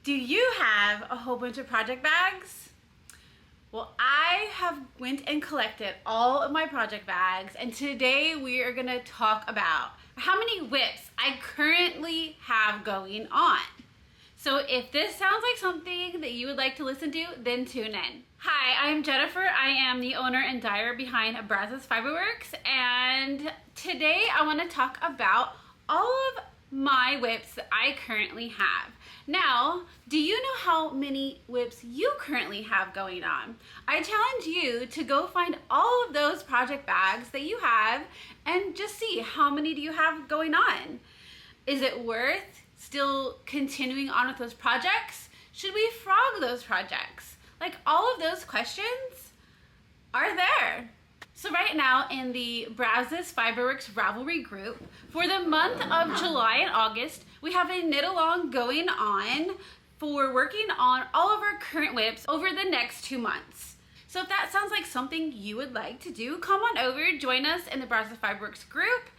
Do you have a whole bunch of project bags? Well, I have went and collected all of my project bags, and today we are gonna talk about how many WIPs I currently have going on. So if this sounds like something that you would like to listen to, then tune in. Hi, I'm Jennifer. I am the owner and dyer behind Brazos Fiberworks, and today I want to talk about all of my WIPs that I currently have. Now, do you know how many WIPs you currently have going on? I challenge you to go find all of those project bags that you have and just see how many do you have going on. Is it worth still continuing on with those projects? Should we frog those projects? Like, all of those questions are there. So right now in the Brazos Fiberworks Ravelry group, for the month of July and August, we have a knit along going on for working on all of our current WIPs over the next 2 months. So if that sounds like something you would like to do, come on over, join us in the Brazos Fiberworks group,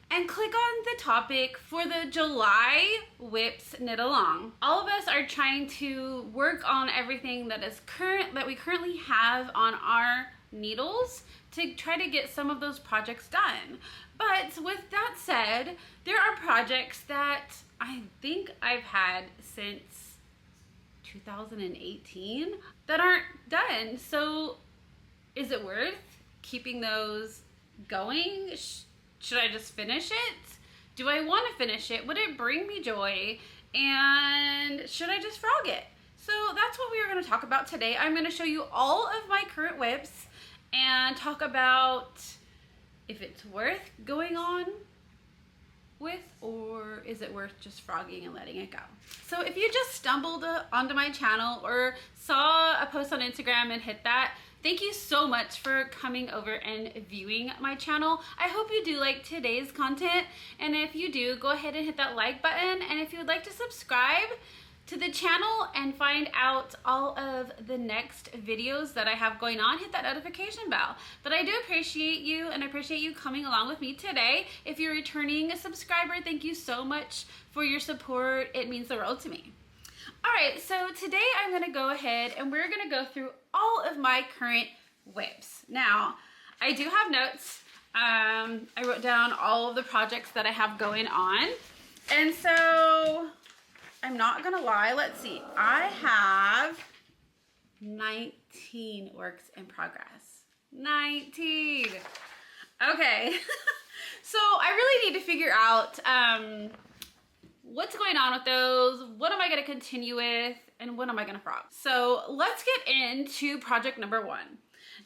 and click on the topic for the July WIPs knit along. All of us are trying to work on everything that we currently have on our needles to try to get some of those projects done. But with that said, there are projects that I think I've had since 2018 that aren't done. So is it worth keeping those going? Should I just finish it? Do I want to finish it? Would it bring me joy? And should I just frog it? So that's what we are going to talk about today. I'm going to show you all of my current WIPs and talk about if it's worth going on with, or is it worth just frogging and letting it go. So if you just stumbled onto my channel or saw a post on Instagram and hit that, thank you so much for coming over and viewing my channel. I hope you do like today's content, and if you do, go ahead and hit that like button, and if you would like to subscribe to the channel and find out all of the next videos that I have going on, hit that notification bell. But I do appreciate you, and I appreciate you coming along with me today. If you're returning a subscriber, thank you so much for your support. It means the world to me. All right, so today I'm gonna go ahead and we're gonna go through all of my current WIPs. Now, I do have notes. I wrote down all of the projects that I have going on. And so, I'm not gonna lie, let's see. I have 19 works in progress. 19. Okay, so I really need to figure out what's going on with those, what am I gonna continue with, and what am I gonna frog? So let's get into project number 1.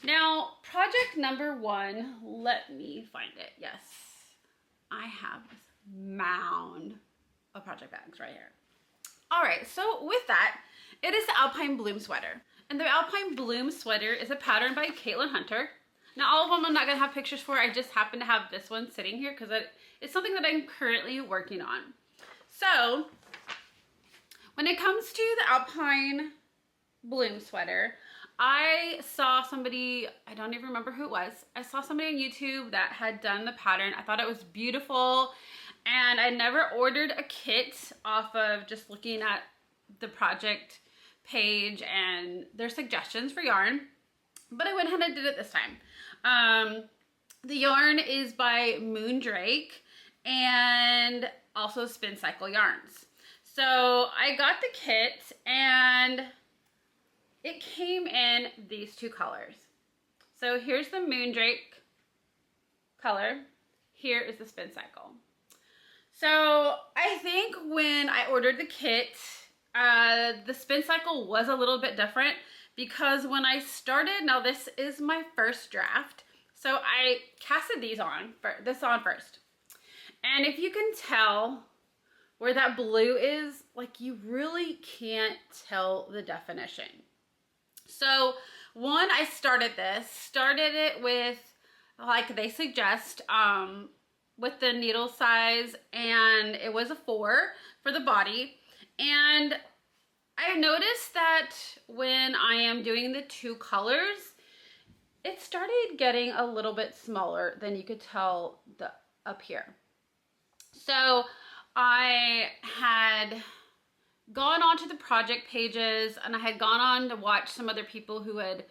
Now, project number 1, let me find it. Yes, I have this mound of project bags right here. All right, so with that, it is the Alpine Bloom sweater. And the Alpine Bloom sweater is a pattern by Caitlin Hunter. Now, all of them I'm not gonna have pictures for. I just happen to have this one sitting here because it's something that I'm currently working on. So, when it comes to the Alpine Bloom sweater, I saw somebody, I don't even remember who it was, I saw somebody on YouTube that had done the pattern. I thought it was beautiful, and I never ordered a kit off of just looking at the project page and their suggestions for yarn, but I went ahead and did it this time. The yarn is by Moondrake and also Spin Cycle Yarns. So I got the kit and it came in these 2 colors. So here's the Moondrake color, here is the Spin Cycle. So I think when I ordered the kit, the Spin Cycle was a little bit different because when I started, now this is my first draft, so I casted this on first. And if you can tell where that blue is, like, you really can't tell the definition. So one, I started it with, like they suggest, with the needle size, and it was a 4 for the body. And I noticed that when I am doing the 2 colors, it started getting a little bit smaller than you could tell up here. So I had gone on to the project pages, and I had gone on to watch some other people who had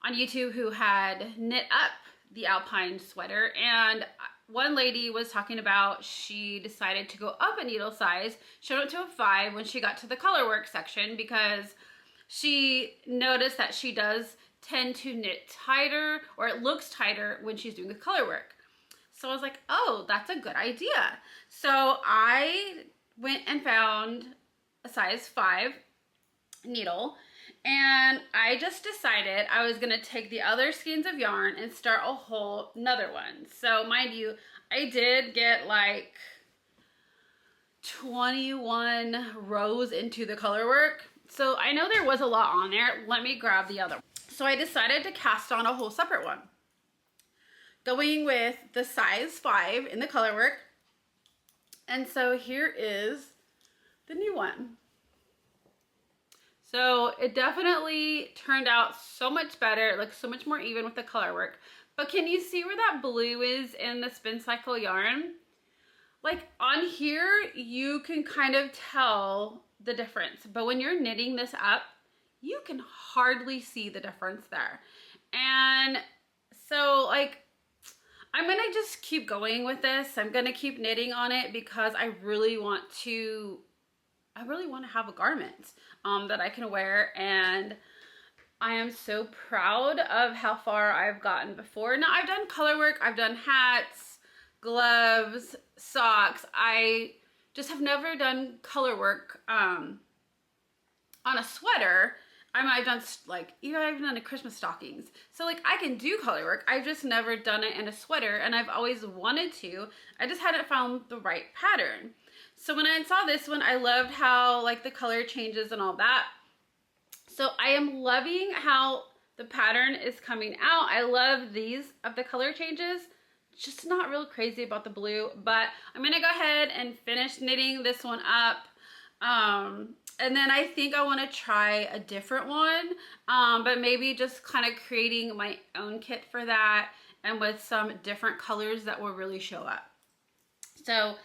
on YouTube who had knit up the Alpine sweater, and one lady was talking about she decided to go up a needle size. She went to a 5 when she got to the colorwork section because she noticed that she does tend to knit tighter, or it looks tighter when she's doing the colorwork. So I was like, oh, that's a good idea. So I went and found a size 5 needle, and I just decided I was gonna take the other skeins of yarn and start a whole another one. So mind you, I did get like 21 rows into the color work. So I know there was a lot on there. Let me grab the other one. So I decided to cast on a whole separate one, going with the size 5 in the color work. And so here is the new one. So it definitely turned out so much better. It looks so much more even with the color work. But can you see where that blue is in the spin cycle yarn? Like on here, you can kind of tell the difference. But when you're knitting this up, you can hardly see the difference there. And so like, I'm gonna just keep going with this. I'm gonna keep knitting on it because I really want to have a garment that I can wear, and I am so proud of how far I've gotten before. Now I've done color work, I've done hats, gloves, socks. I just have never done color work on a sweater. I've done like, even I've done Christmas stockings. So like I can do color work. I've just never done it in a sweater, and I've always wanted to. I just hadn't found the right pattern. So when I saw this one, I loved how like the color changes and all that. So I am loving how the pattern is coming out. I love these of the color changes. Just not real crazy about the blue, but I'm gonna go ahead and finish knitting this one up. And then I think I want to try a different one, but maybe just kind of creating my own kit for that, and with some different colors that will really show up. So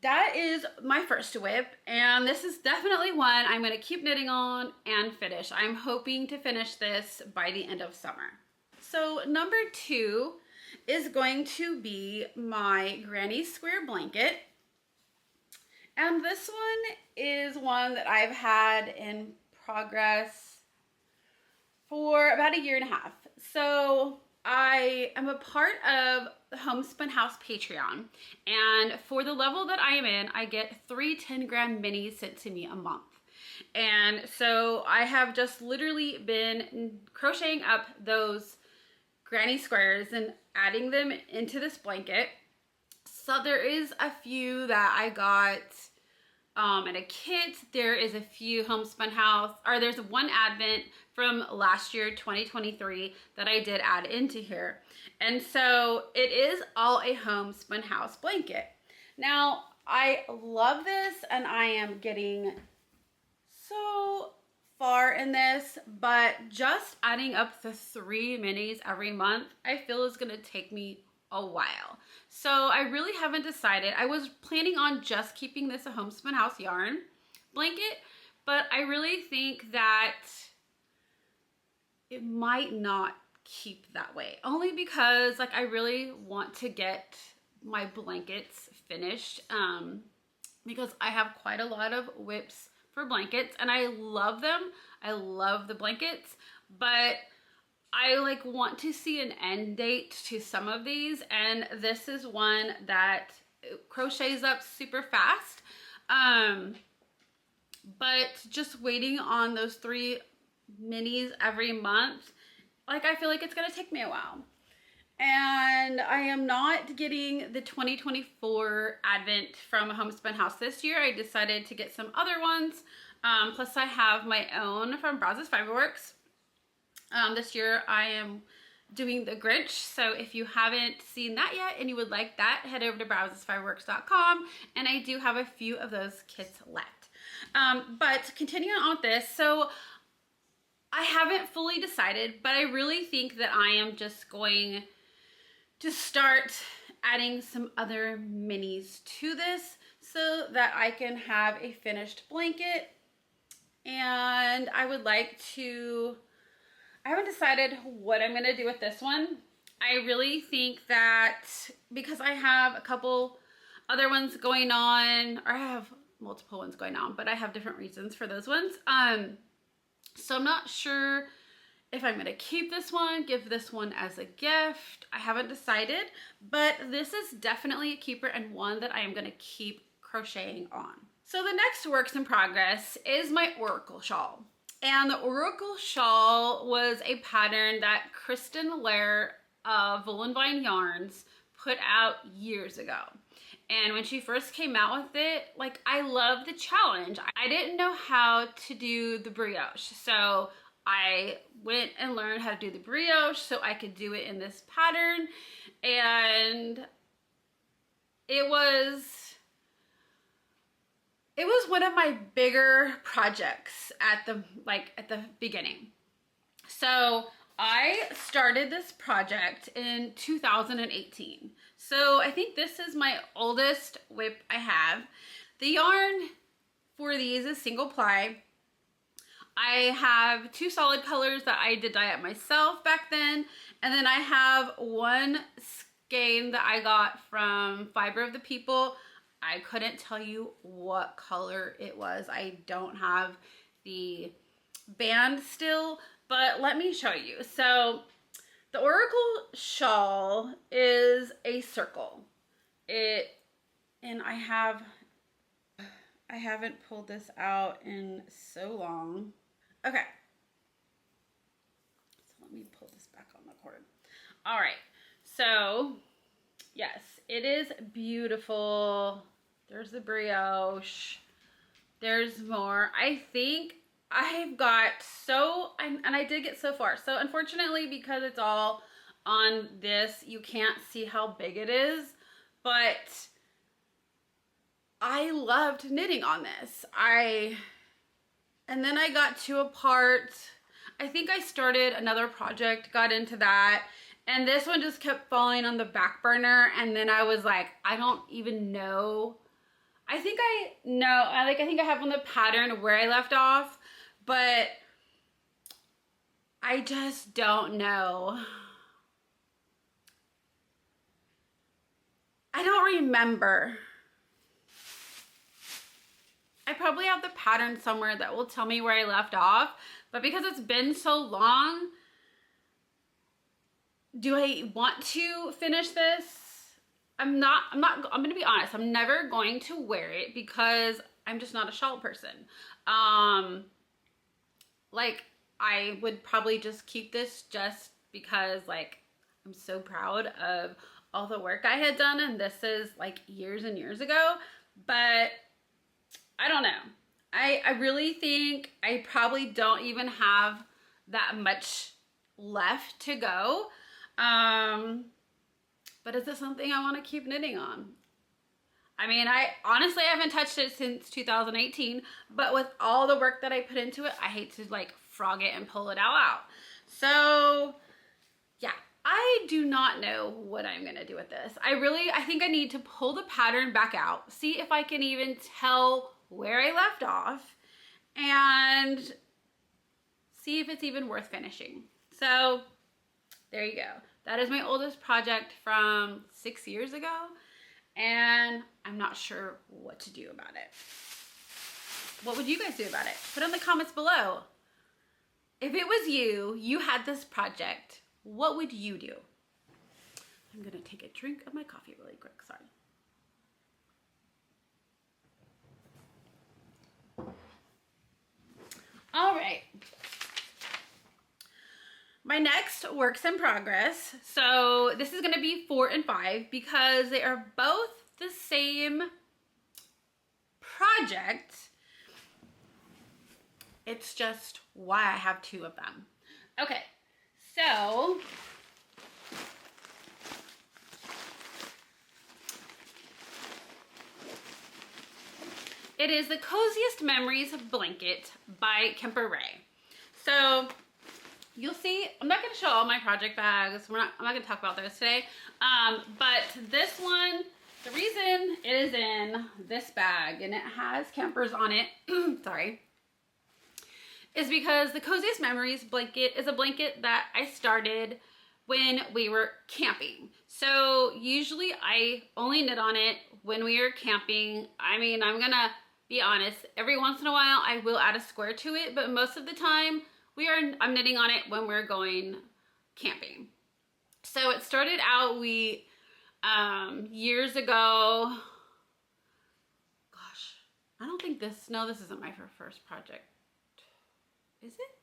that is my first WIP, and this is definitely one I'm going to keep knitting on and finish. I'm hoping to finish this by the end of summer. So number 2 is going to be my granny square blanket. And this one is one that I've had in progress for about 1.5 years. So I am a part of the Homespun House Patreon, and for the level that I am in, I get 3 10-gram minis sent to me a month. And so I have just literally been crocheting up those granny squares and adding them into this blanket. So there is a few that I got in a kit. There is a few Homespun House, or there's one advent from last year, 2023, that I did add into here. And so it is all a Homespun House blanket. Now, I love this, and I am getting so far in this, but just adding up the 3 minis every month, I feel is gonna take me a while. So I really haven't decided. I was planning on just keeping this a Homespun House yarn blanket, but I really think that it might not keep that way, only because like I really want to get my blankets finished, because I have quite a lot of WIPs for blankets, and I love them. I love the blankets, but I like want to see an end date to some of these, and this is one that crochets up super fast. But just waiting on those 3 minis every month, like I feel like it's gonna take me a while. And I am not getting the 2024 advent from Homespun House this year. I decided to get some other ones. Plus I have my own from Brazos Fiberworks. This year I am doing the Grinch, so if you haven't seen that yet and you would like that, head over to browsesfiberworks.com, and I do have a few of those kits left. But continuing on with this, so I haven't fully decided, but I really think that I am just going to start adding some other minis to this. so that I can have a finished blanket. And I would like to, I haven't decided what I'm gonna do with this one. I really think that because I have a couple other ones going on, or I have multiple ones going on, but I have different reasons for those ones. So I'm not sure if I'm gonna keep this one, give this one as a gift. I haven't decided, but this is definitely a keeper and one that I am gonna keep crocheting on. So the next works in progress is my Oracle shawl. And the Oracle shawl was a pattern that Kristen Lair of Wool and Vine Yarns put out years ago. And when she first came out with it, like, I loved the challenge. I didn't know how to do the brioche. So I went and learned how to do the brioche so I could do it in this pattern. And it was one of my bigger projects at the beginning. So I started this project in 2018. So I think this is my oldest WIP I have. The yarn for these is single ply. I have 2 solid colors that I did dye up myself back then. And then I have one skein that I got from Fiber of the People. I couldn't tell you what color it was. I don't have the band still, but let me show you. So the Oracle shawl is a circle. And I haven't pulled this out in so long. Okay. So let me pull this back on the cord. All right. So yes, it is beautiful. There's the brioche. There's more. I think I've got and I did get so far. So unfortunately, because it's all on this, you can't see how big it is, but I loved knitting on this. And then I got to a part, I think I started another project, got into that, and this one just kept falling on the back burner. And then I was like, I don't even know. I think I have on the pattern where I left off, but I just don't know. I don't remember. I probably have the pattern somewhere that will tell me where I left off, but because it's been so long, do I want to finish this? I'm gonna be honest, I'm never going to wear it because I'm just not a shawl person. Like, I would probably just keep this just because, like, I'm so proud of all the work I had done, and this is like years and years ago, but I don't know. I really think I probably don't even have that much left to go. But is this something I want to keep knitting on? I mean, I honestly haven't touched it since 2018, but with all the work that I put into it, I hate to like frog it and pull it all out. So yeah, I do not know what I'm gonna do with this. I think I need to pull the pattern back out, see if I can even tell where I left off, and see if it's even worth finishing. So there you go. That is my oldest project from 6 years ago, and I'm not sure what to do about it. What would you guys do about it? Put in the comments below. If it was you, you had this project, what would you do? I'm gonna take a drink of my coffee really quick, sorry. All right. My next works in progress. So this is gonna be 4 and 5 because they are both the same project. It's just why I have 2 of them. Okay, so it is the Coziest Memories Blanket by Kemper Ray. So you'll see, I'm not gonna show all my project bags. I'm not gonna talk about those today. But this one The reason it is in this bag and it has campers on it, sorry, is because the Coziest Memories blanket is a blanket that I started when we were camping. So usually I only knit on it when we are camping. I mean, I'm gonna be honest, every once in a while I will add a square to it, but most of the time I'm knitting on it when we're going camping. So it started out, years ago, gosh, I don't think this isn't my first project. Is it?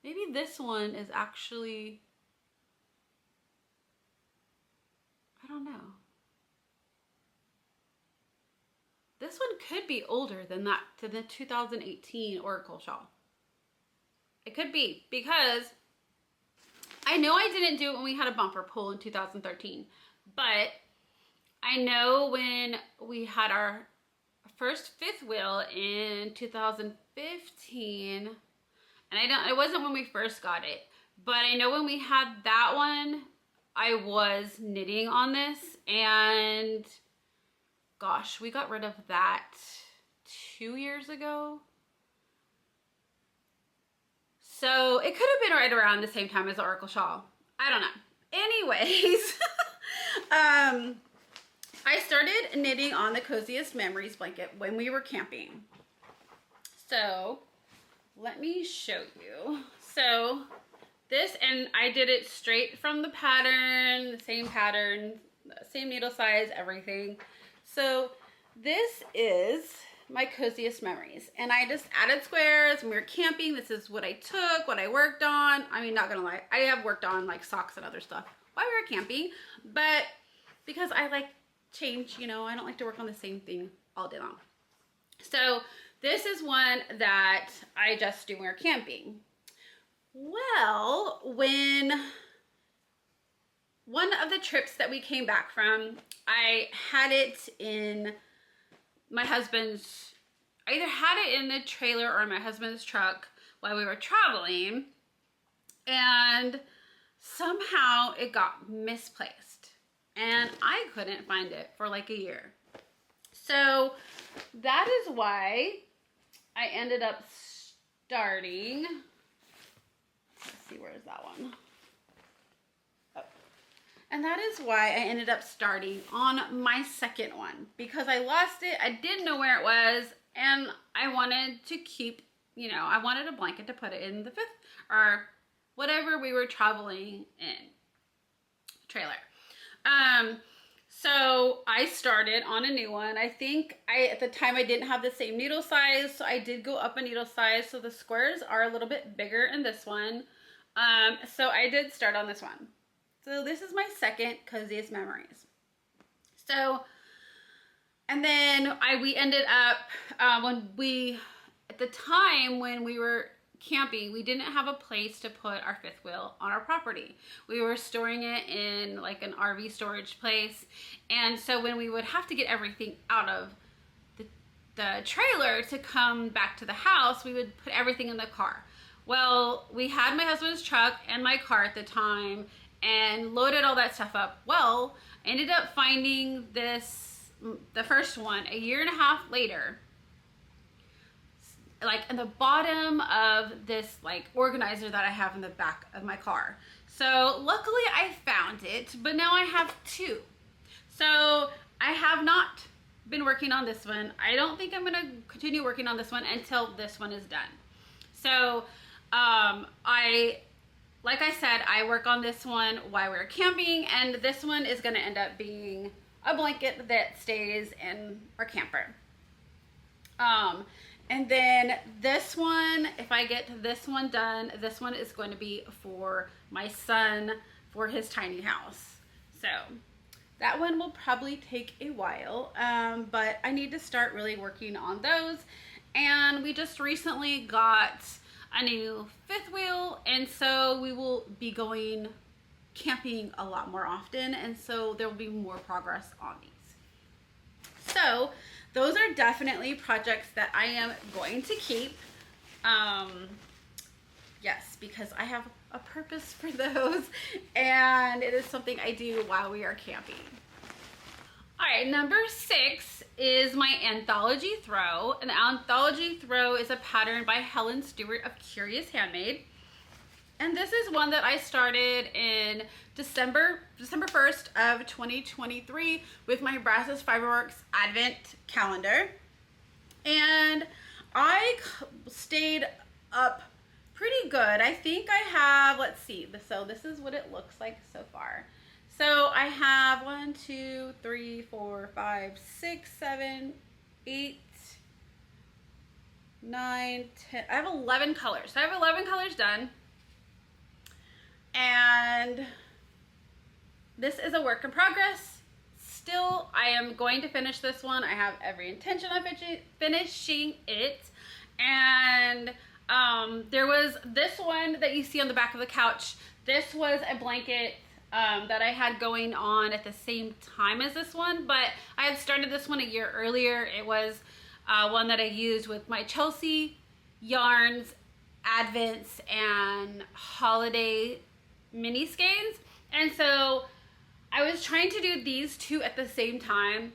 Maybe this one is actually, I don't know. This one could be older than that, to the 2018 Oracle shawl. It could be, because I know I didn't do it when we had a bumper pull in 2013, but I know when we had our first fifth wheel in 2015, and it wasn't when we first got it, but I know when we had that one, I was knitting on this, and gosh, we got rid of that 2 years ago. So it could have been right around the same time as the Oracle shawl. I don't know. Anyways, I started knitting on the Coziest Memories blanket when we were camping. So let me show you. So this, and I did it straight from the pattern, same needle size, everything. So this is my Coziest Memories, and I just added squares when we were camping. This is what I took, what I worked on. I mean, not gonna lie, I have worked on like socks and other stuff while we were camping, but because I like change, you know, I don't like to work on the same thing all day long. So this is one that I just do when we're camping. Well, when one of the trips that we came back from, I had it in my husband's, I either had it in the trailer or in my husband's truck while we were traveling, and somehow it got misplaced and I couldn't find it for like a year. So that is why I ended up starting, let's see, where is that one? And that is why I ended up starting on my second one, because I lost it. I didn't know where it was, and I wanted to keep, you know, I wanted a blanket to put it in the fifth or whatever we were traveling in trailer. So I started on a new one. I think at the time I didn't have the same needle size, so I did go up a needle size. So the squares are a little bit bigger in this one. So I did start on this one. So this is my second Coziest Memories. So, and then we ended up, at the time when we were camping, we didn't have a place to put our fifth wheel on our property. We were storing it in like an RV storage place. And so when we would have to get everything out of the trailer to come back to the house, we would put everything in the car. Well, we had my husband's truck and my car at the time, and loaded all that stuff up. Well, I ended up finding this, the first one, a year and a half later, like in the bottom of this like organizer that I have in the back of my car. So luckily I found it, but now I have two. So I have not been working on this one. I don't think I'm gonna continue working on this one until this one is done. So like I said, I work on this one while we're camping, and this one is going to end up being a blanket that stays in our camper. And then this one, if I get this one done, this one is going to be for my son for his tiny house. So that one will probably take a while, but I need to start really working on those. And we just recently got a new fifth wheel, and so we will be going camping a lot more often, and so there will be more progress on these. So those are definitely projects that I am going to keep. Yes, because I have a purpose for those, and it is something I do while we are camping. All right, number 6 is my anthology throw. An anthology throw is a pattern by Helen Stewart of Curious Handmade. And this is one that I started in December 1st of 2023 with my Brazos Fiberworks Advent calendar. And I stayed up pretty good. I think I have, let's see, so this is what it looks like so far. So I have 1, 2, 3, 4, 5, 6, 7, 8, 9, 10. I have 11 colors. So I have 11 colors done. And this is a work in progress. Still, I am going to finish this one. I have every intention of finishing it. And there was this one that you see on the back of the couch. This was a blanket that I had going on at the same time as this one, but I had started this one a year earlier. It was one that I used with my Chelsea yarns, Advents, and holiday mini skeins. And so I was trying to do these two at the same time.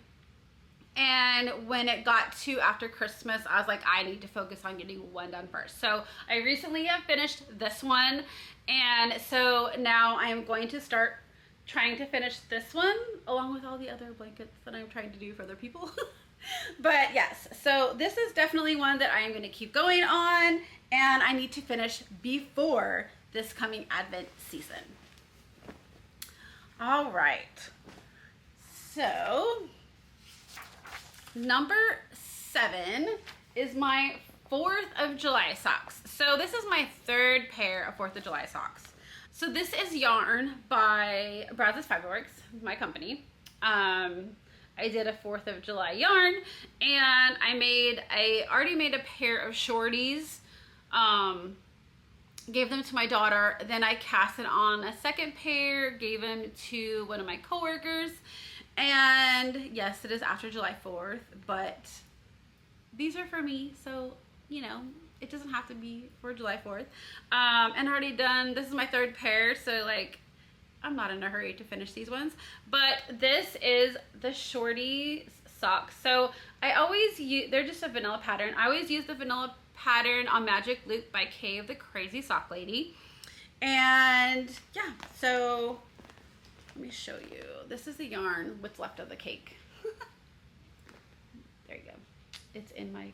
And when it got to after Christmas, I was like, I need to focus on getting one done first. So I recently have finished this one. And so now I am going to start trying to finish this one along with all the other blankets that I'm trying to do for other people. But yes, so this is definitely one that I am going to keep going on, and I need to finish before this coming Advent season. All right. So number 7 is my 4th of July socks. So this is my 3rd pair of 4th of July socks. So this is yarn by Brazos Fiberworks, my company. I did a 4th of July yarn, and I already made a pair of shorties, gave them to my daughter. Then I casted on a second pair, gave them to one of my coworkers. And yes, it is after July 4th, but these are for me, so you know, it doesn't have to be for July 4th. And already done, this is my 3rd pair, so like, I'm not in a hurry to finish these ones. But this is the shorty socks. So I always use, they're just a vanilla pattern. I always use the vanilla pattern on Magic Loop by Kay of the Crazy Sock Lady. And yeah, so let me show you. This is the yarn, what's left of the cake. There you go. It's in my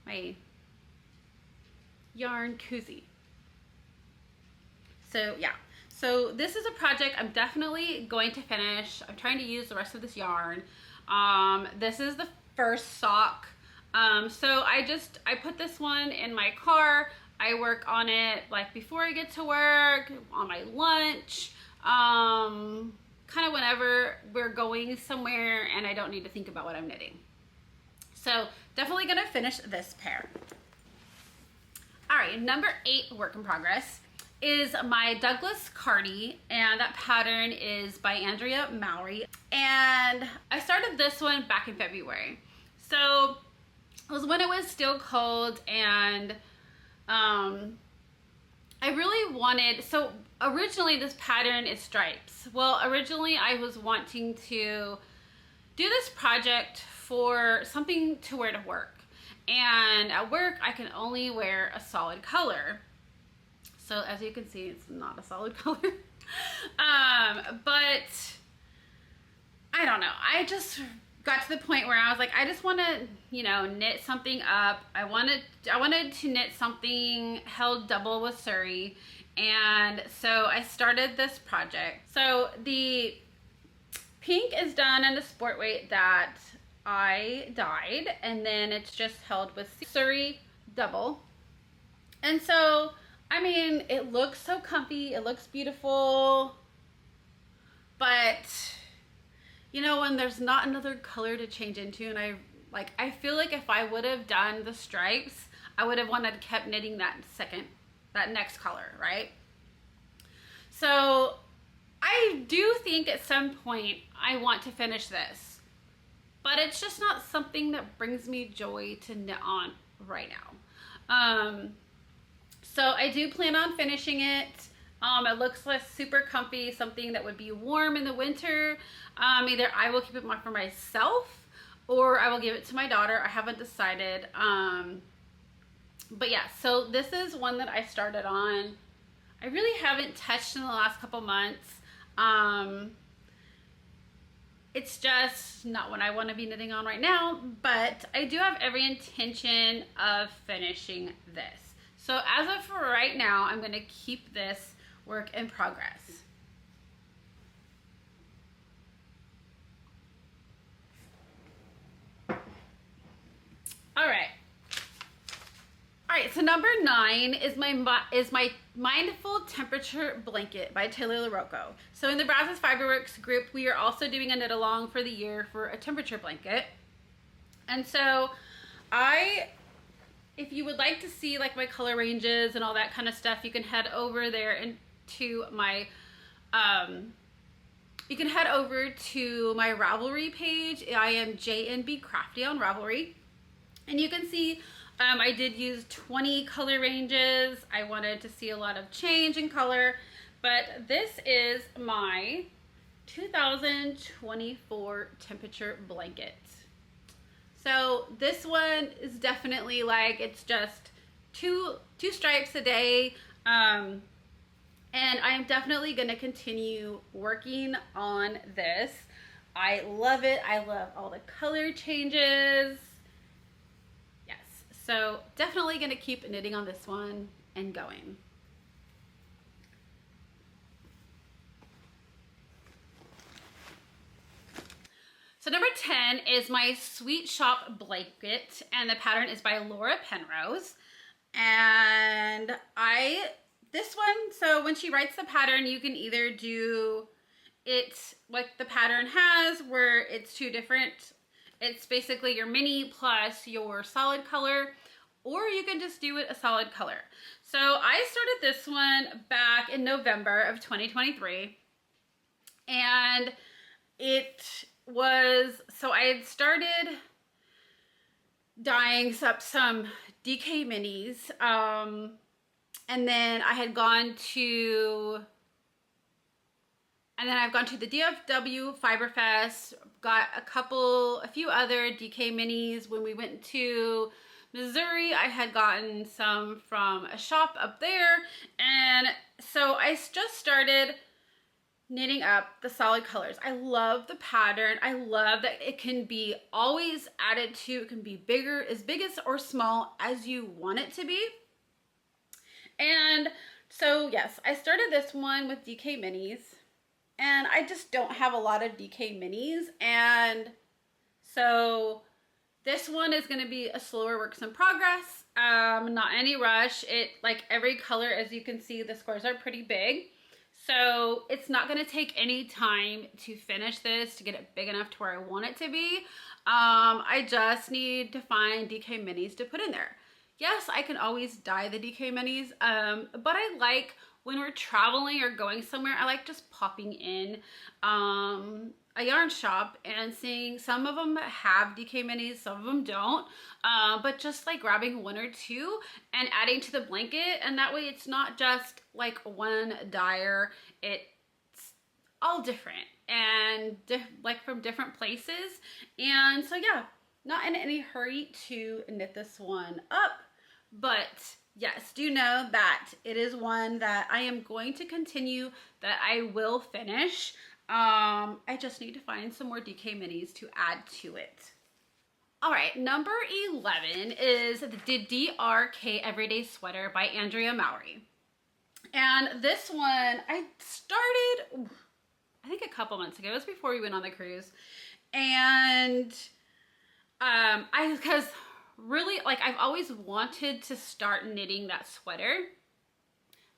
my yarn koozie. So yeah, so this is a project I'm definitely going to finish. I'm trying to use the rest of this yarn. This is the first sock. So I put this one in my car. I work on it like before I get to work, on my lunch, kind of whenever we're going somewhere and I don't need to think about what I'm knitting. So definitely gonna finish this pair. All right, number 8 work in progress is my Douglas Cardi, and that pattern is by Andrea Mowry. And I started this one back in February. So it was when it was still cold, and I really wanted, so originally this pattern is stripes. Well, originally I was wanting to do this project for something to wear to work. And at work, I can only wear a solid color. So as you can see, it's not a solid color. But I don't know. I just got to the point where I was like, I just want to, you know, knit something up. I wanted to knit something held double with Surrey. And so I started this project. So the pink is done in a sport weight that I dyed, and then it's just held with Surrey double. And so, I mean, it looks so comfy, it looks beautiful, but you know, when there's not another color to change into, and I feel like if I would have done the stripes, I would have wanted to kept knitting that next color, right? So I do think at some point I want to finish this. But it's just not something that brings me joy to knit on right now. So I do plan on finishing it. It looks like super comfy, something that would be warm in the winter. Either I will keep it for myself or I will give it to my daughter. I haven't decided. But yeah, so this is one that I started on. I really haven't touched in the last couple months. It's just not what I want to be knitting on right now, but I do have every intention of finishing this. So as of for right now, I'm going to keep this work in progress. All right. All right, so number 9 is my Mindful Temperature Blanket by Taylor LaRocco. So in the Brazos Fiberworks group, we are also doing a knit along for the year for a temperature blanket. And so if you would like to see like my color ranges and all that kind of stuff, you can head over there into my, you can head over to my Ravelry page. I am JNB Crafty on Ravelry. And you can see I did use 20 color ranges. I wanted to see a lot of change in color, but this is my 2024 temperature blanket. So this one is definitely like, it's just two stripes a day. And I am definitely going to continue working on this. I love it. I love all the color changes. So definitely going to keep knitting on this one and going. So number 10 is my Sweet Shop blanket, and the pattern is by Laura Penrose. And this one, so when she writes the pattern, you can either do it like the pattern has, where it's two different. It's basically your mini plus your solid color, or you can just do it a solid color. So I started this one back in November of 2023, and it was, so I had started dyeing up some DK minis, and then I've gone to the DFW Fiber Fest, got a few other DK minis. When we went to Missouri, I had gotten some from a shop up there. And so I just started knitting up the solid colors. I love the pattern. I love that it can be always added to, it can be bigger, as big as or small as you want it to be. And so yes, I started this one with DK minis. And I just don't have a lot of DK minis, and so this one is going to be a slower works in progress, not any rush. It, like every color, as you can see, the squares are pretty big, so it's not going to take any time to finish this, to get it big enough to where I want it to be. I just need to find DK minis to put in there. Yes, I can always dye the DK minis, but I like, when we're traveling or going somewhere, I like just popping in a yarn shop and seeing, some of them have DK minis, some of them don't, but just like grabbing one or two and adding to the blanket, and that way it's not just like one dyer, it's all different and like from different places. And so yeah, not in any hurry to knit this one up, but yes, do know that it is one that I am going to continue, that I will finish. I just need to find some more DK minis to add to it. All right, number 11 is the DRK Everyday Sweater by Andrea Mowry. And this one I started, I think a couple months ago. It was before we went on the cruise. And because really, like, I've always wanted to start knitting that sweater,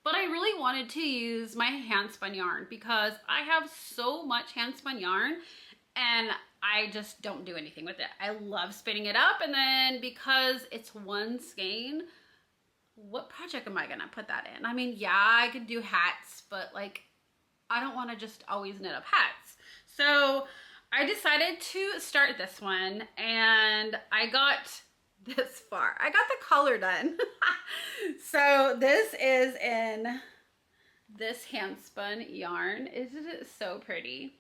but I really wanted to use my hand spun yarn because I have so much hand spun yarn and I just don't do anything with it. I love spinning it up, and then because it's one skein, what project am I gonna put that in? I mean, yeah, I could do hats, but like, I don't want to just always knit up hats. So I decided to start this one, and I got this far. I got the collar done. So this is in this hand spun yarn. Isn't it so pretty?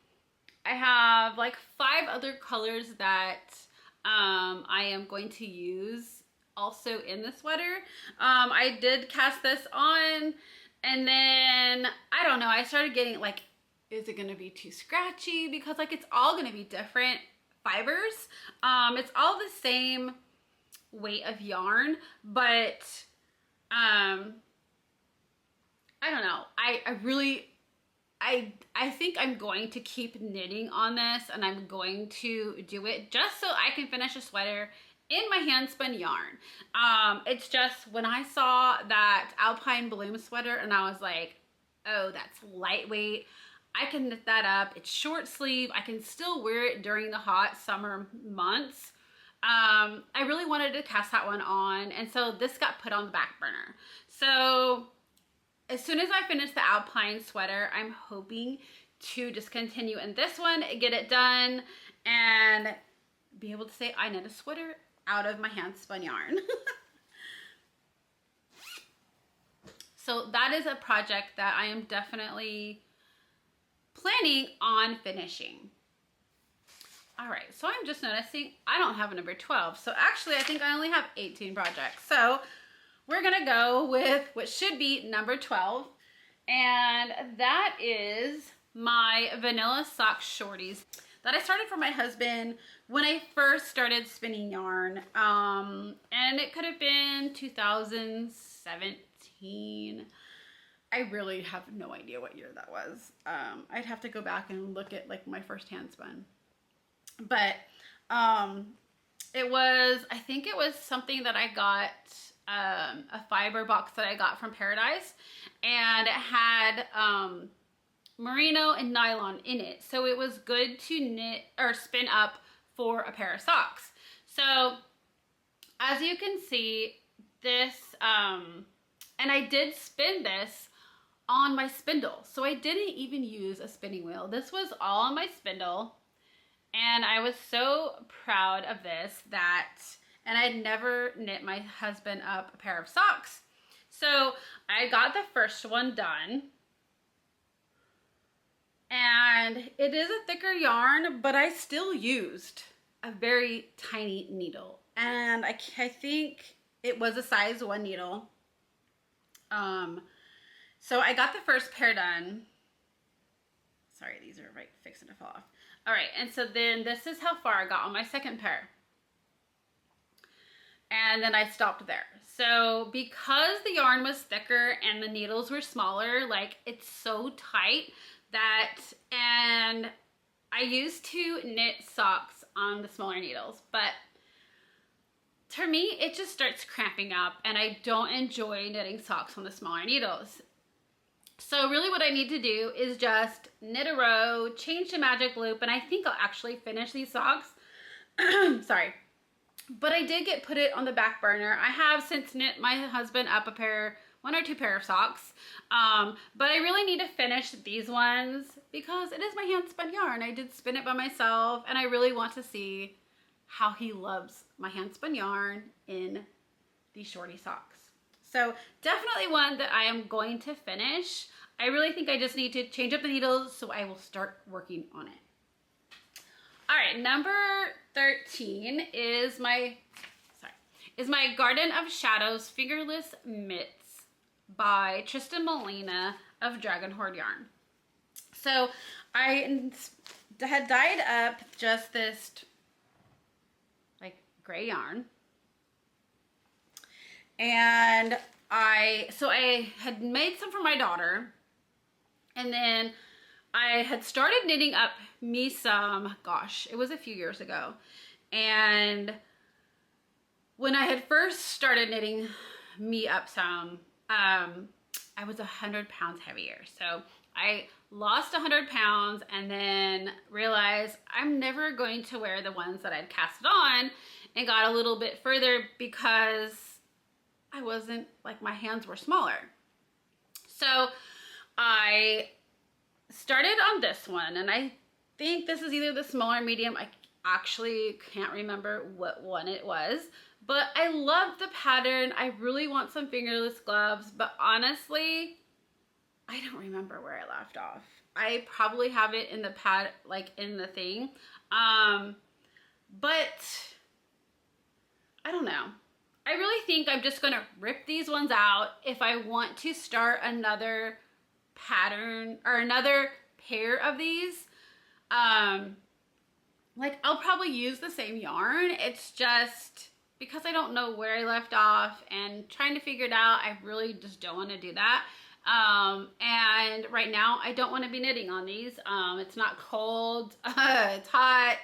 I have like 5 other colors that I am going to use also in the sweater. I did cast this on, and then I don't know, I started getting like, is it gonna be too scratchy? Because like it's all gonna be different fibers. It's all the same weight of yarn, but I don't know. I think I'm going to keep knitting on this, and I'm going to do it just so I can finish a sweater in my hand spun yarn. It's just when I saw that Alpine bloom sweater and I was like, oh, that's lightweight. I can knit that up. It's short sleeve. I can still wear it during the hot summer months. I really wanted to cast that one on, and so this got put on the back burner. So as soon as I finish the Alpine sweater, I'm hoping to just continue in this one, get it done, and be able to say I knit a sweater out of my hand spun yarn. So that is a project that I am definitely planning on finishing. All right, so I'm just noticing I don't have a number 12. So actually I think I only have 18 projects. So we're gonna go with what should be number 12. And that is my vanilla sock shorties that I started for my husband when I first started spinning yarn. And it could have been 2017. I really have no idea what year that was. I'd have to go back and look at like my first hand spun. But it was, I think it was something that I got, a fiber box that I got from Paradise, and it had merino and nylon in it, so it was good to knit or spin up for a pair of socks. So as you can see, this and I did spin this on my spindle, so I didn't even use a spinning wheel. This was all on my spindle, and I was so proud of this and I'd never knit my husband up a pair of socks. So I got the first one done, and it is a thicker yarn, but I still used a very tiny needle, and I think it was a size 1 needle. So I got the first pair done. Sorry, these are right fixing to fall off. All right, and so then this is how far I got on my second pair. And then I stopped there. So because the yarn was thicker and the needles were smaller, like it's so tight that, and I used to knit socks on the smaller needles, but to me, it just starts cramping up, and I don't enjoy knitting socks on the smaller needles. So really what I need to do is just knit a row, change to magic loop, and I think I'll actually finish these socks. Sorry. But I did put it on the back burner. I have since knit my husband up one or two pair of socks. But I really need to finish these ones because it is my hand spun yarn. I did spin it by myself, and I really want to see how he loves my hand spun yarn in these shorty socks. So definitely one that I am going to finish. I really think I just need to change up the needles, so I will start working on it. All right, number 13 is my Garden of Shadows Fingerless Mitts by Tristan Molina of Dragon Horde Yarn. So I had dyed up just this like gray yarn, and I had made some for my daughter, and then I had started knitting up me some, gosh, it was a few years ago. And when I had first started knitting me up some, I was 100 pounds heavier. So I lost 100 pounds and then realized I'm never going to wear the ones that I'd casted on, and got a little bit further because I wasn't, like, my hands were smaller. So I started on this one, and I think this is either the small or medium. I actually can't remember what one it was, but I love the pattern. I really want some fingerless gloves, but honestly, I don't remember where I left off. I probably have it in the pad, like in the thing. But I don't know. I really think I'm just gonna rip these ones out if I want to start another pattern or another pair of these. Like I'll probably use the same yarn. It's just because I don't know where I left off and trying to figure it out, I really just don't want to do that. And right now I don't want to be knitting on these. It's not cold, it's hot.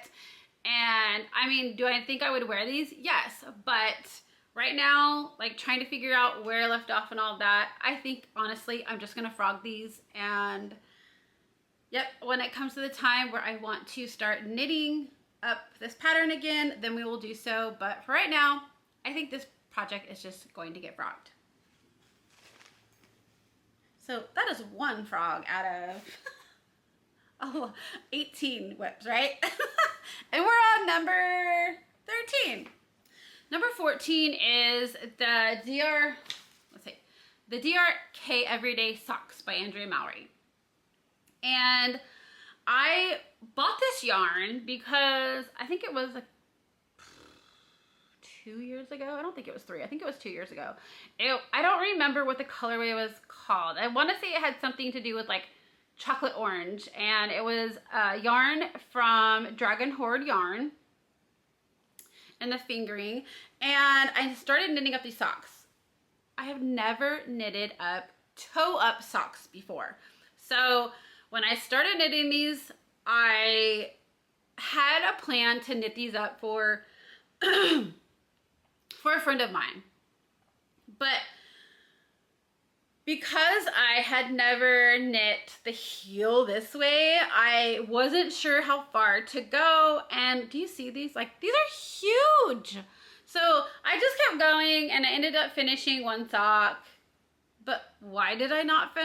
And I mean, do I think I would wear these? Yes, but right now, like trying to figure out where I left off and all that, I think honestly, I'm just gonna frog these. And yep, when it comes to the time where I want to start knitting up this pattern again, then we will do so. But for right now, I think this project is just going to get frogged. So that is one frog out of 18 WIPs, right? And we're on number 13. Number 14 is the DRK Everyday Socks by Andrea Mowry. And I bought this yarn because I think it was like 2 years ago. I don't think it was 3. I think it was 2 years ago. I don't remember what the colorway was called. I want to say it had something to do with like chocolate orange, and it was yarn from Dragon Horde Yarn and the fingering. And I started knitting up these socks. I have never knitted up toe-up socks before. So when I started knitting these, I had a plan to knit these up for for a friend of mine. But because I had never knit the heel this way, I wasn't sure how far to go. And do you see these? Like, these are huge. So I just kept going and I ended up finishing one sock. But why did I not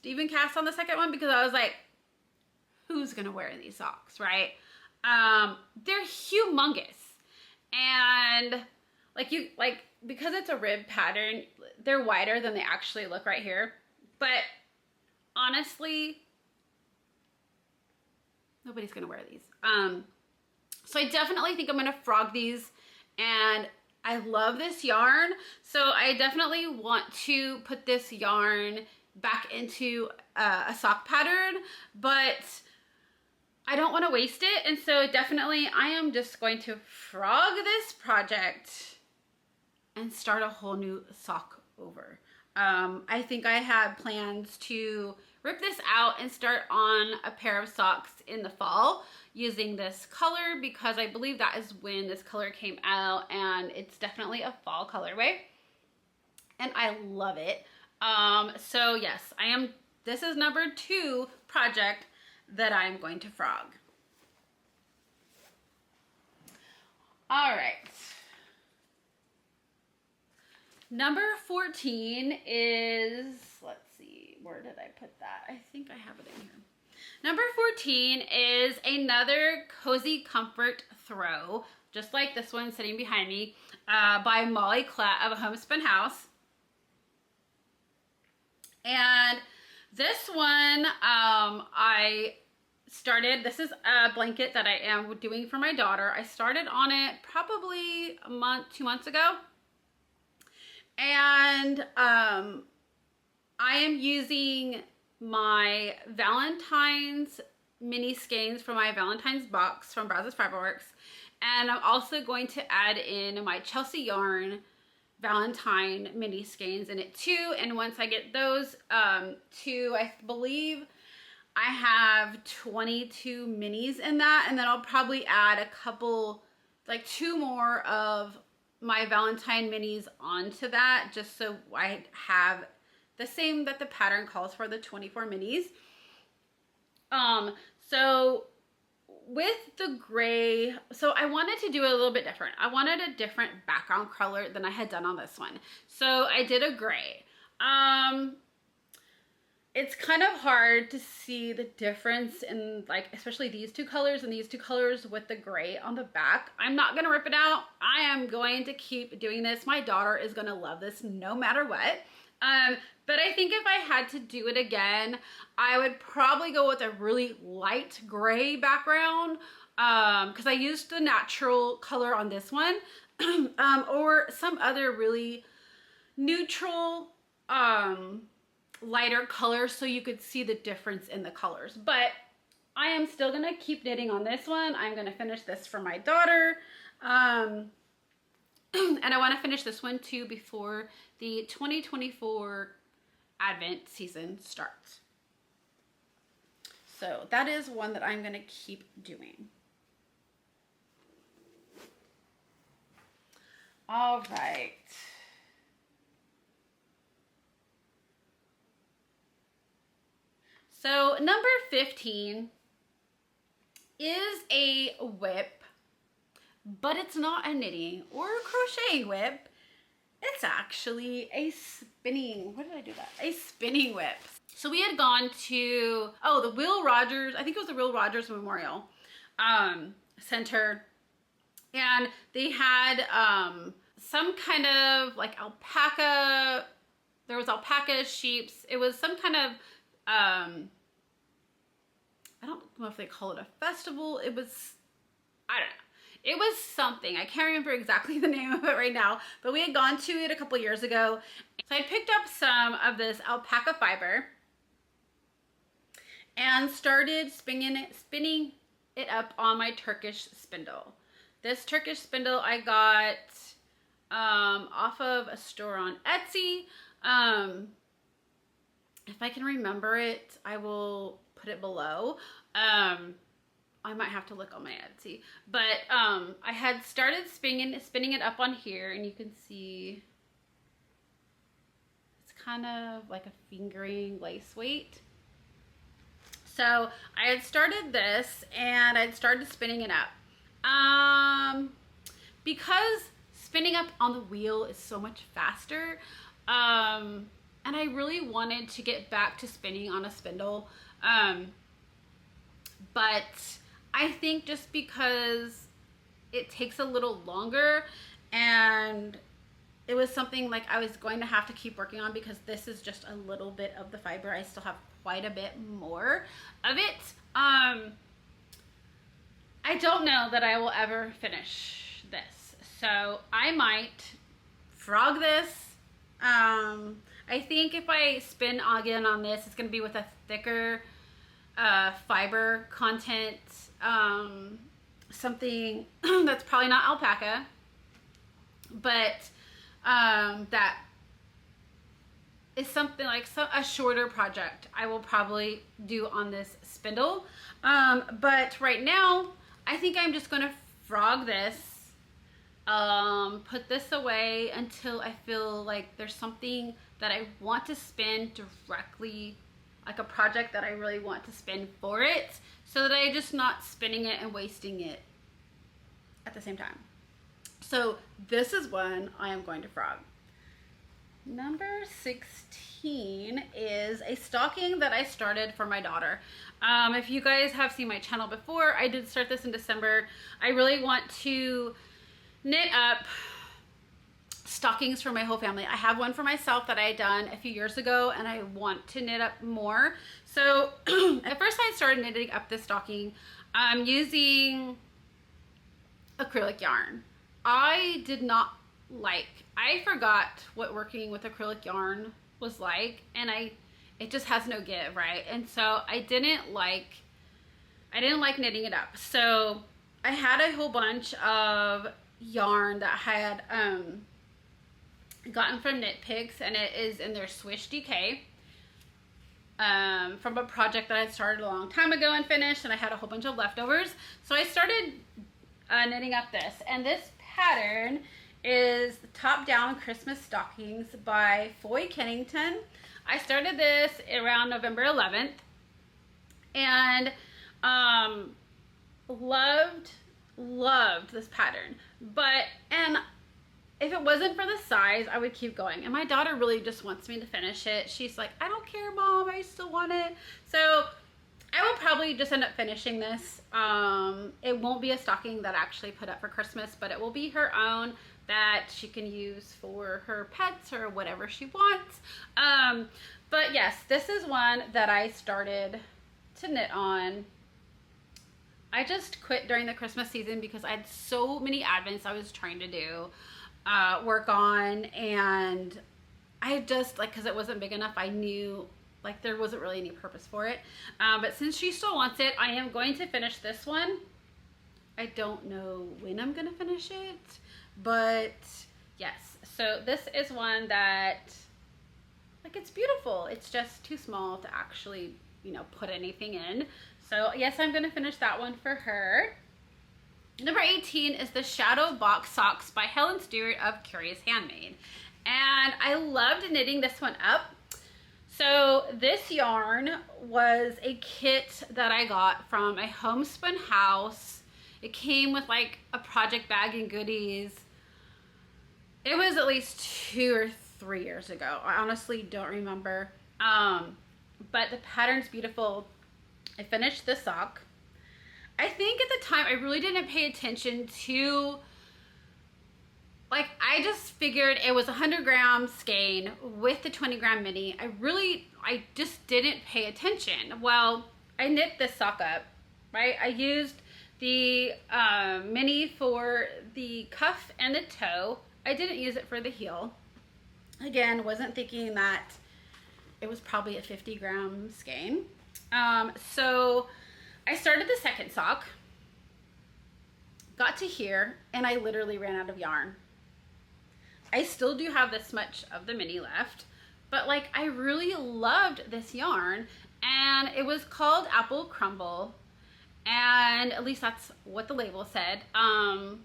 even cast on the second one? Because I was like, who's gonna wear these socks, right? They're humongous. And because it's a rib pattern, they're wider than they actually look right here. But honestly, nobody's gonna wear these. So I definitely think I'm gonna frog these, and I love this yarn. So I definitely want to put this yarn back into a sock pattern, but I don't want to waste it. And so definitely I am just going to frog this project and start a whole new sock over. I think I have plans to rip this out and start on a pair of socks in the fall using this color, because I believe that is when this color came out, and it's definitely a fall colorway and I love it. So yes, this is number 2 project that I'm going to frog. All right. Number 14 is, let's see, where did I put that? I think I have it in here. Number 14 is another Cozy Comfort Throw, just like this one sitting behind me, by Molly Klatt of A Homespun House. And this one, this is a blanket that I am doing for my daughter. I started on it probably a month, 2 months ago. And I am using my Valentine's mini skeins from my Valentine's box from Brazos Fabrics. And I'm also going to add in my Chelsea Yarn Valentine mini skeins in it too. And once I get those to, I believe I have 22 minis in that. And then I'll probably add a couple, like 2 more of my Valentine minis onto that, just so I have the same that the pattern calls for, the 24 minis. So with the gray, so I wanted to do it a little bit different. I wanted a different background color than I had done on this one. So I did a gray. it's kind of hard to see the difference in, like, especially these two colors and these two colors with the gray on the back. I'm not gonna rip it out. I am going to keep doing this. My daughter is gonna love this no matter what. But I think if I had to do it again, I would probably go with a really light gray background, because I used the natural color on this one, or some other really neutral, lighter color so you could see the difference in the colors. But I am still gonna keep knitting on this one. I'm gonna finish this for my daughter. And I want to finish this one too before the 2024 Advent season starts. So that is one that I'm going to keep doing. All right. So number 15 is a whip, but it's not a knitting or a crocheting whip. It's actually a spinning, what did I do that? A spinning whip. So we had gone to, the Will Rogers, I think it was the Will Rogers Memorial Center. And they had some kind of like alpaca, there was alpaca sheeps. It was some kind of, I don't know if they call it a festival. It was, I don't know. It was something. I can't remember exactly the name of it right now, but we had gone to it a couple years ago. So I picked up some of this alpaca fiber and started spinning it up on my Turkish spindle. This Turkish spindle I got off of a store on Etsy. If I can remember it, I will put it below. I might have to look on my Etsy, but I had started spinning it up on here, and you can see it's kind of like a fingering lace weight. So I had started this and I'd started spinning it up. Because spinning up on the wheel is so much faster, and I really wanted to get back to spinning on a spindle, but I think just because it takes a little longer, and it was something like I was going to have to keep working on, because this is just a little bit of the fiber. I still have quite a bit more of it. I don't know that I will ever finish this, so I might frog this. I think if I spin again on this, it's going to be with a thicker fiber content, something that's probably not alpaca, but that is something like a shorter project I will probably do on this spindle. But right now, I think I'm just going to frog this, put this away until I feel like there's something that I want to spin directly, like a project that I really want to spin for it, so that I'm just not spinning it and wasting it at the same time. So this is one I am going to frog. Number 16 is a stocking that I started for my daughter. If you guys have seen my channel before, I did start this in December. I really want to knit up stockings for my whole family. I have one for myself that I had done a few years ago, and I want to knit up more. So at first I started knitting up this stocking using acrylic yarn. I forgot what working with acrylic yarn was like, and it just has no give, right? And so I didn't like knitting it up. So I had a whole bunch of yarn that I had gotten from Knit Picks, and it is in their Swish DK, from a project that I started a long time ago and finished, and I had a whole bunch of leftovers. So I started knitting up this, and this pattern is Top Down Christmas Stockings by Foy Kennington. I started this around November 11th, and loved this pattern, and if it wasn't for the size, I would keep going. And my daughter really just wants me to finish it. She's like, I don't care, Mom, I still want it. So I will probably just end up finishing this. It won't be a stocking that I actually put up for Christmas, but it will be her own that she can use for her pets or whatever she wants. But yes, this is one that I started to knit on. I just quit during the Christmas season because I had so many advents I was trying to do, work on, and I just, like, because it wasn't big enough, I knew like there wasn't really any purpose for it. But since she still wants it, I am going to finish this one. I don't know when I'm gonna finish it, but yes. So this is one that, like, it's beautiful. It's just too small to actually, you know, put anything in. So yes, I'm gonna finish that one for her. Number 18 is the Shadow Box Socks by Helen Stewart of Curious Handmade. And I loved knitting this one up. So this yarn was a kit that I got from a homespun house. It came with like a project bag and goodies. It was at least 2 or 3 years ago. I honestly don't remember. But the pattern's beautiful. I finished the sock. I think at the time I really didn't pay attention to, like, I just figured it was 100 gram skein with the 20 gram mini. I just didn't pay attention. Well, I knit this sock up, right? I used the mini for the cuff and the toe. I didn't use it for the heel. Again, wasn't thinking that it was probably a 50 gram skein. So I started the second sock, got to here, and I literally ran out of yarn. I still do have this much of the mini left, but like, I really loved this yarn, and it was called Apple Crumble, and at least that's what the label said. And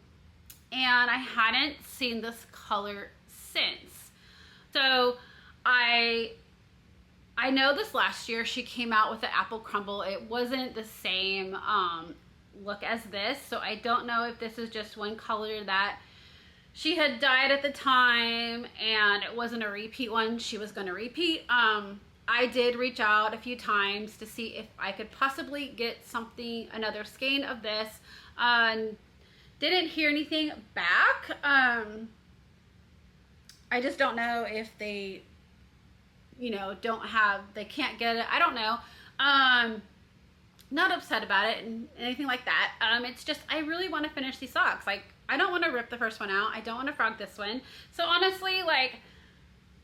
I hadn't seen this color since. So I know this last year she came out with the Apple Crumble. It wasn't the same look as this, so I don't know if this is just one color that she had dyed at the time and it wasn't a repeat one she was going to repeat. I did reach out a few times to see if I could possibly get something, another skein of this. Didn't hear anything back. I just don't know if they, you know, they can't get it. I don't know. Not upset about it and anything like that. It's just, I really want to finish these socks. Like, I don't want to rip the first one out. I don't want to frog this one. So honestly, like,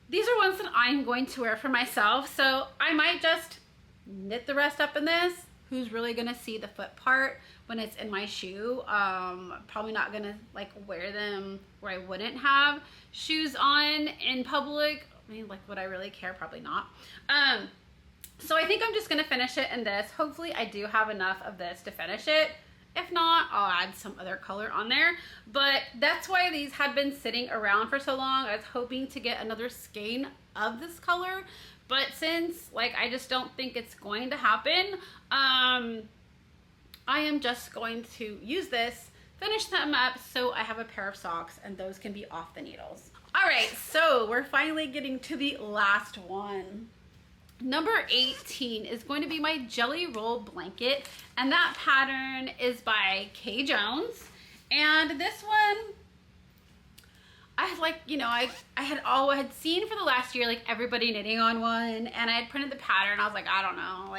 these are ones that I'm going to wear for myself. So I might just knit the rest up in this. Who's really going to see the foot part when it's in my shoe? Probably not going to like wear them where I wouldn't have shoes on in public. I mean, like, would I really care? Probably not. So I think I'm just going to finish it in this. Hopefully I do have enough of this to finish it. If not, I'll add some other color on there. But that's why these had been sitting around for so long. I was hoping to get another skein of this color. But since, like, I just don't think it's going to happen, I am just going to use this, finish them up so I have a pair of socks and those can be off the needles. All right, so we're finally getting to the last one. Number 18 is going to be my Jelly Roll blanket, and that pattern is by Kay Jones. And this one, I had, like, you know, I had seen for the last year, like, everybody knitting on one, and I had printed the pattern. I was like, I don't know,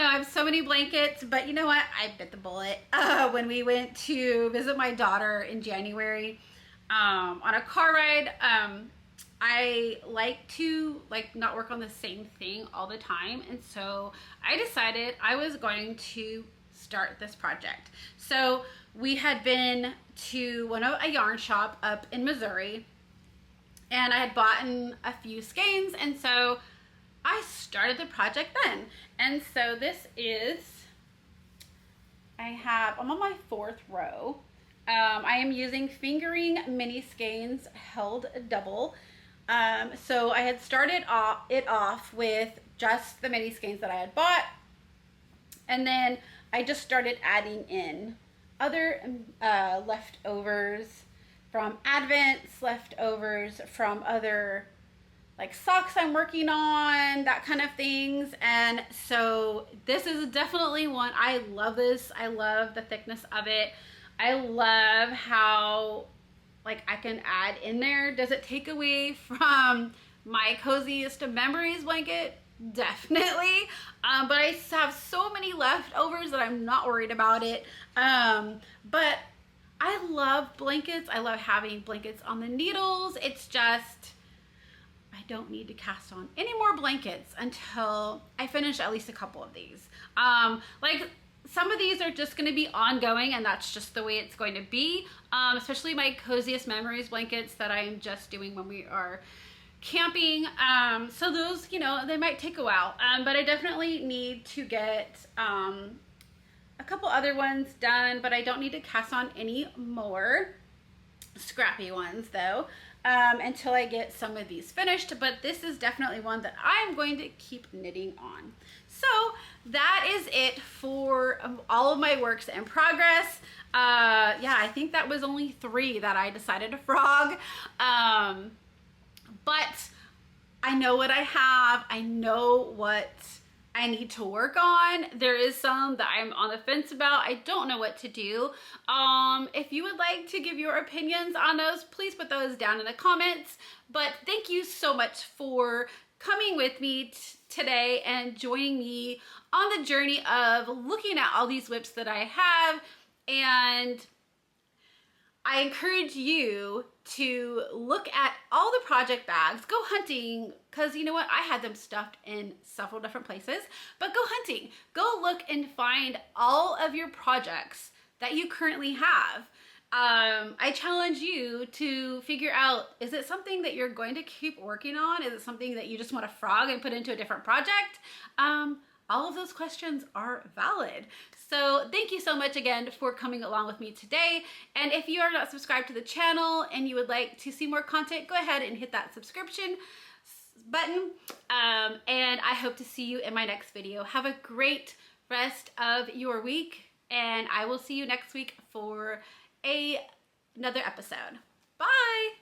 I have so many blankets, but you know what? I bit the bullet when we went to visit my daughter in January on a car ride. I like to not work on the same thing all the time, and so I decided I was going to start this project. So we had been to a yarn shop up in Missouri, and I had bought a few skeins, and so I started the project then. And so this is, I'm on my 4th row. I am using fingering mini skeins held double. So I had started it off with just the mini skeins that I had bought, and then I just started adding in other leftovers from Advents, leftovers from other like socks I'm working on, that kind of things. And so this is definitely one. I love this. I love the thickness of it. I love how like I can add in there. Does it take away from my coziest memories blanket? Definitely. But I have so many leftovers that I'm not worried about it. But I love blankets. I love having blankets on the needles. It's just, I don't need to cast on any more blankets until I finish at least a couple of these. Like some of these are just going to be ongoing, and that's just the way it's going to be. Especially my coziest memories blankets that I am just doing when we are camping. So those, you know, they might take a while, but I definitely need to get a couple other ones done, but I don't need to cast on any more scrappy ones though, until I get some of these finished. But this is definitely one that I'm going to keep knitting on. So that is it for all of my works in progress. Yeah, I think that was only 3 that I decided to frog. But I know what I have. I know what I need to work on. There is some that I'm on the fence about. I don't know what to do. If you would like to give your opinions on those, please put those down in the comments. But thank you so much for coming with me today and joining me on the journey of looking at all these WIPs that I have. And I encourage you to look at all the project bags, go hunting, because you know what, I had them stuffed in several different places, but go hunting, go look and find all of your projects that you currently have. I challenge you to figure out, is it something that you're going to keep working on? Is it something that you just want to frog and put into a different project? All of those questions are valid. So thank you so much again for coming along with me today. And if you are not subscribed to the channel and you would like to see more content, go ahead and hit that subscription button. And I hope to see you in my next video. Have a great rest of your week, and I will see you next week for another episode. Bye.